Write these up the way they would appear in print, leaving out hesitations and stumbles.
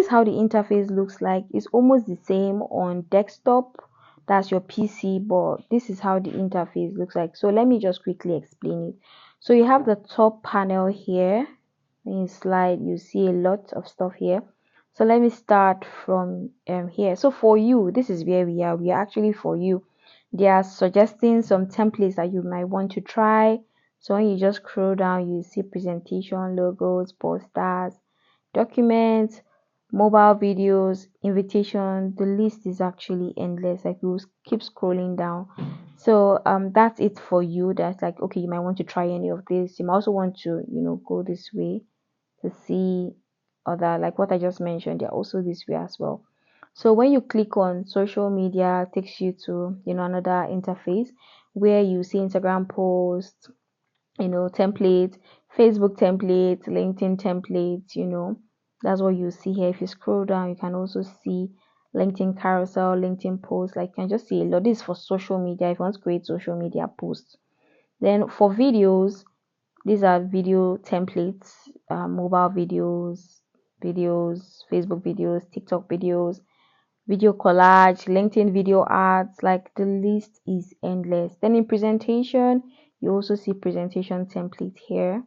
is how the interface looks like. It's almost the same on desktop, that's your PC, but this is how the interface looks like. So let me just quickly explain it. So you have the top panel here. When you slide, you see a lot of stuff here. So let me start from here. So for you, this is where we are actually for you. They are suggesting some templates that you might want to try. So when you just scroll down, you see presentation, logos, posters, documents, mobile videos, invitation. The list is actually endless. Like you keep scrolling down. So that's it for you. That's like, okay, you might want to try any of this. You might also want to, go this way to see other, like what I just mentioned. They're also this way as well. So when you click on social media, it takes you to another interface where you see Instagram posts, templates, Facebook templates, LinkedIn templates. That's what you see here. If you scroll down, you can also see LinkedIn carousel, LinkedIn posts. Like you can just see a lot. This is for social media. If you want to create social media posts, then for videos, these are video templates, mobile videos, Facebook videos, TikTok videos, video collage, LinkedIn video ads. Like the list is endless. Then in presentation, you also see presentation template here.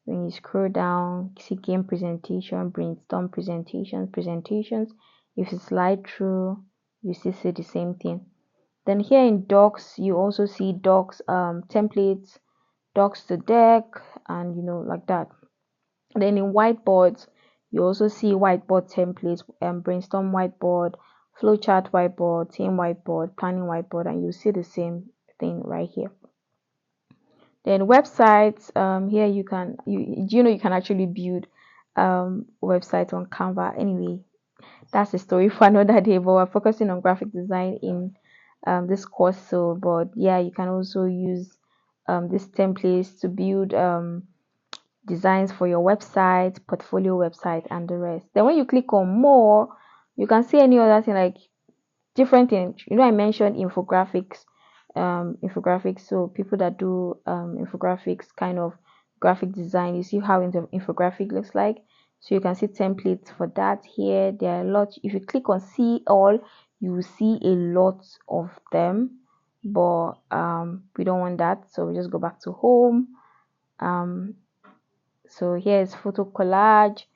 When you scroll down, you see game presentation, brainstorm presentations. If you slide through, you see the same thing. Then here in docs, you also see docs templates, docs to deck, and like that. Then in whiteboards, you also see whiteboard templates, brainstorm whiteboard, flowchart whiteboard, team whiteboard, planning whiteboard, and you see the same thing right here. Then websites, here you can you can actually build websites on Canva. Anyway, that's a story for another day, but we're focusing on graphic design in this course. So but yeah, you can also use these templates to build designs for your website, portfolio website, and the rest. Then when you click on more, you can see any other thing, like different things. I mentioned infographics. So people that do infographics, kind of graphic design, you see how infographic looks like. So you can see templates for that here. There are a lot. If you click on see all, you will see a lot of them, but we don't want that, so we just go back to home. So here is photo collage,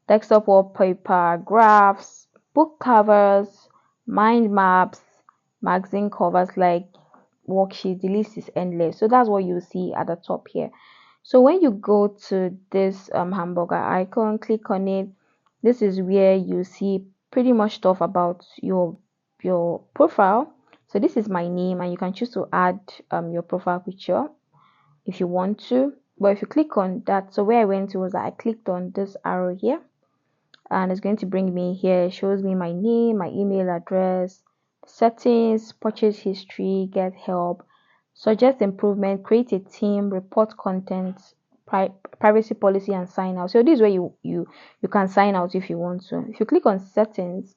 desktop wallpaper, graphs, book covers, mind maps, magazine covers, like worksheets. The list is endless. So that's what you see at the top here. So when you go to this hamburger icon, click on it. This is where you see pretty much stuff about your profile. So this is my name, and you can choose to add your profile picture if you want to. But if you click on that, so where I went to was that I clicked on this arrow here, and it's going to bring me here. It shows me my name, my email address, settings, purchase history, get help, suggest improvement, create a team, report content, privacy policy, and sign out. So this is where you can sign out if you want to. If you click on settings,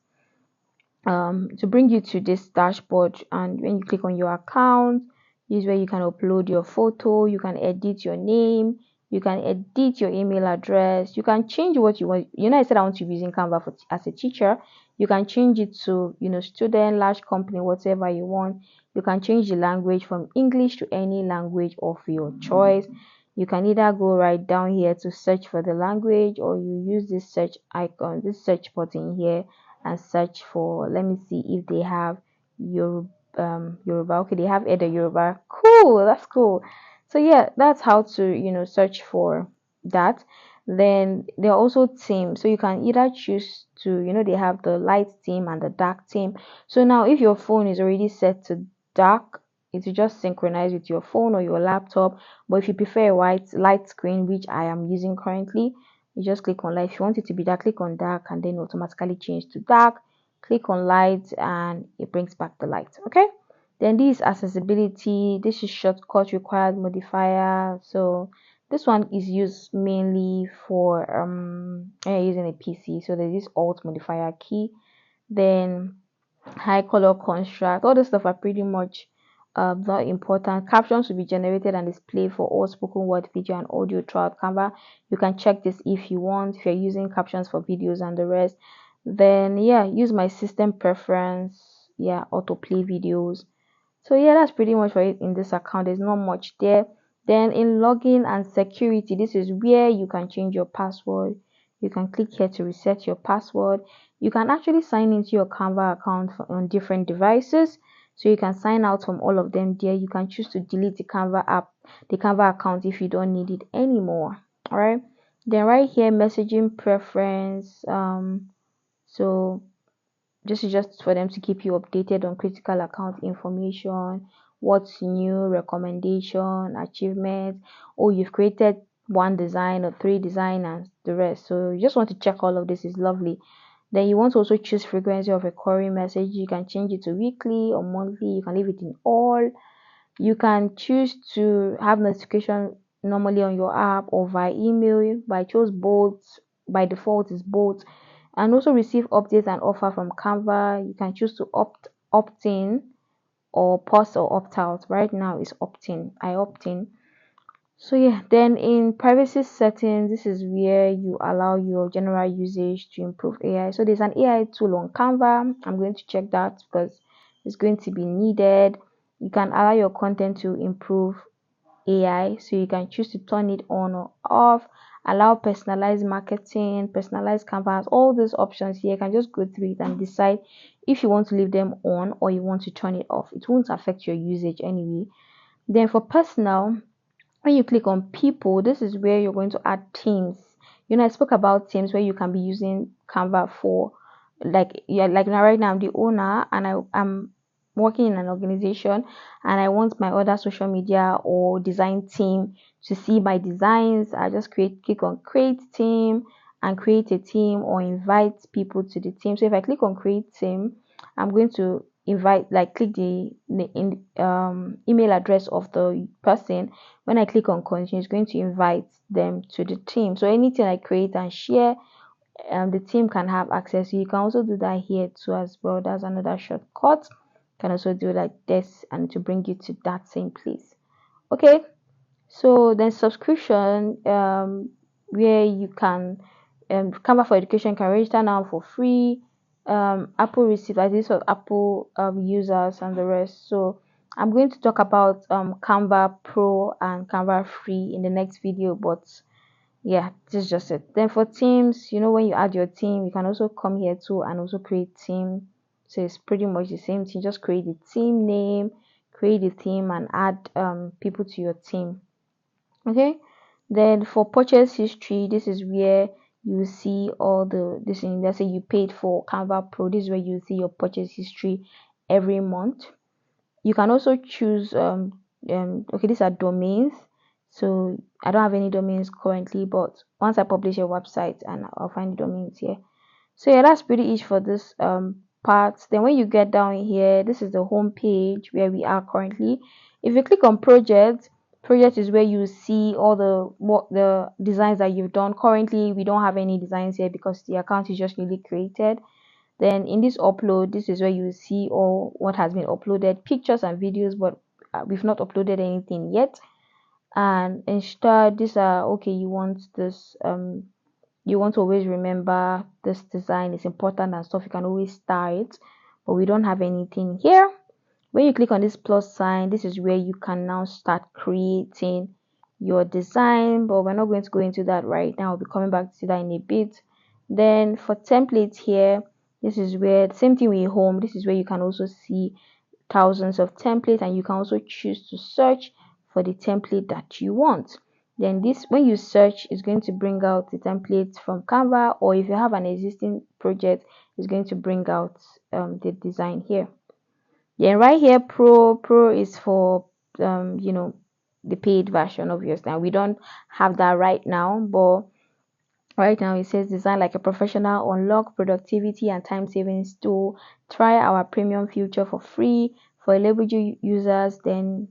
to bring you to this dashboard, and when you click on your account, this is where you can upload your photo, you can edit your name, you can edit your email address, you can change what you want. I said I want to be using Canva as a teacher. You can change it to student, large company, whatever you want. You can change the language from English to any language of your choice. You can either go right down here to search for the language, or you use this search icon, this search button here, and search for, let me see if they have Yoruba. Okay, they have either Yoruba. Cool, that's cool. So yeah, that's how to search for that. Then there are also themes, so you can either choose to they have the light theme and the dark theme. So now if your phone is already set to dark, it will just synchronize with your phone or your laptop. But if you prefer a light screen, which I am using currently, you just click on light. If you want it to be dark, click on dark, and then automatically change to dark. Click on light, and it brings back the light. Okay, then this is accessibility. This is shortcut required modifier. So this one is used mainly for using a PC. So there's this alt modifier key. Then high color construct. All this stuff are pretty much not important. Captions will be generated and displayed for all spoken word, video, and audio throughout Canva. You can check this if you want, if you're using captions for videos and the rest. Then yeah, use my system preference. Yeah, autoplay videos. So yeah, that's pretty much for it in this account. There's not much there. Then in login and security, this is where you can change your password. You can click here to reset your password. You can actually sign into your Canva account on different devices. So you can sign out from all of them there. You can choose to delete the Canva app, the Canva account if you don't need it anymore. All right. Then right here, messaging preference. So this is just for them to keep you updated on critical account information, what's new, recommendation, achievements, or you've created one design or three design and the rest. So you just want to check all of this. Is lovely. Then you want to also choose frequency of recurring message. You can change it to weekly or monthly. You can leave it in all. You can choose to have notification normally on your app or via email. By choose both. By default is both. And also receive updates and offer from Canva. You can choose to opt in or pause or opt out. Right now is opt in. I opt in. So yeah, then in privacy settings, this is where you allow your general usage to improve AI. So there's an AI tool on Canva. I'm going to check that because it's going to be needed. You can allow your content to improve AI, so you can choose to turn it on or off, allow personalized marketing, personalized canvas, all these options here. You can just go through it and decide if you want to leave them on or you want to turn it off. It won't affect your usage anyway. Then for personal, when you click on people, this is where you're going to add themes. I spoke about themes where you can be using Canva for, like, yeah, like now right now I'm the owner and I'm working in an organization and I want my other social media or design team to see my designs. I just click on create team and create a team or invite people to the team. So if I click on create team, I'm going to invite, like, click the email address of the person. When I click on continue, it's going to invite them to the team. So anything I create and share, the team can have access. So you can also do that here too as well. That's another shortcut. You can also do like this and to bring you to that same place. Okay, so then subscription, where you can Canva for Education can register now for free. Apple receive, like this for Apple users and the rest. So I'm going to talk about Canva Pro and Canva Free in the next video, but yeah, this is just it. Then for teams, when you add your team, you can also come here too and also create team. So it's pretty much the same thing. Just create the team name, create the theme, and add people to your team. Okay, then for purchase history, this is where you see all this thing. Let's say you paid for Canva Pro. This is where you see your purchase history every month. You can also choose okay, these are domains. So I don't have any domains currently, but once I publish a website, and I'll find the domains here. So yeah, that's pretty it for this part. Then when you get down here, this is the home page where we are currently. If you click on project is where you see all the designs that you've done. Currently we don't have any designs here because the account is just newly created. Then in this upload, this is where you see all what has been uploaded, pictures and videos, but we've not uploaded anything yet. And instead, these are okay. You want this you want to always remember this design is important and stuff. You can always start it, but we don't have anything here. When you click on this plus sign, this is where you can now start creating your design, but we're not going to go into that right now. I'll be coming back to that in a bit. Then for templates here, this is where, same thing with home, this is where you can also see thousands of templates, and you can also choose to search for the template that you want. Then this, when you search, is going to bring out the templates from Canva, or if you have an existing project, it's going to bring out the design here. Then right here, pro is for the paid version, obviously, and we don't have that right now. But right now it says design like a professional, unlock productivity and time savings tool, try our premium feature for free for eligible users. Then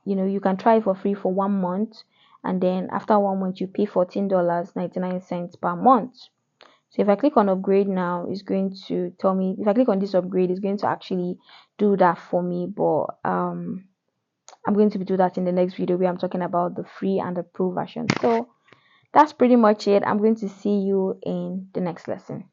you can try it for free for 1 month, and then after 1 month you pay $14.99 per month. So if I click on upgrade now, it's going to tell me, if I click on this upgrade, it's going to actually do that for me. But I'm going to do that in the next video where I'm talking about the free and the pro version. So that's pretty much it. I'm going to see you in the next lesson.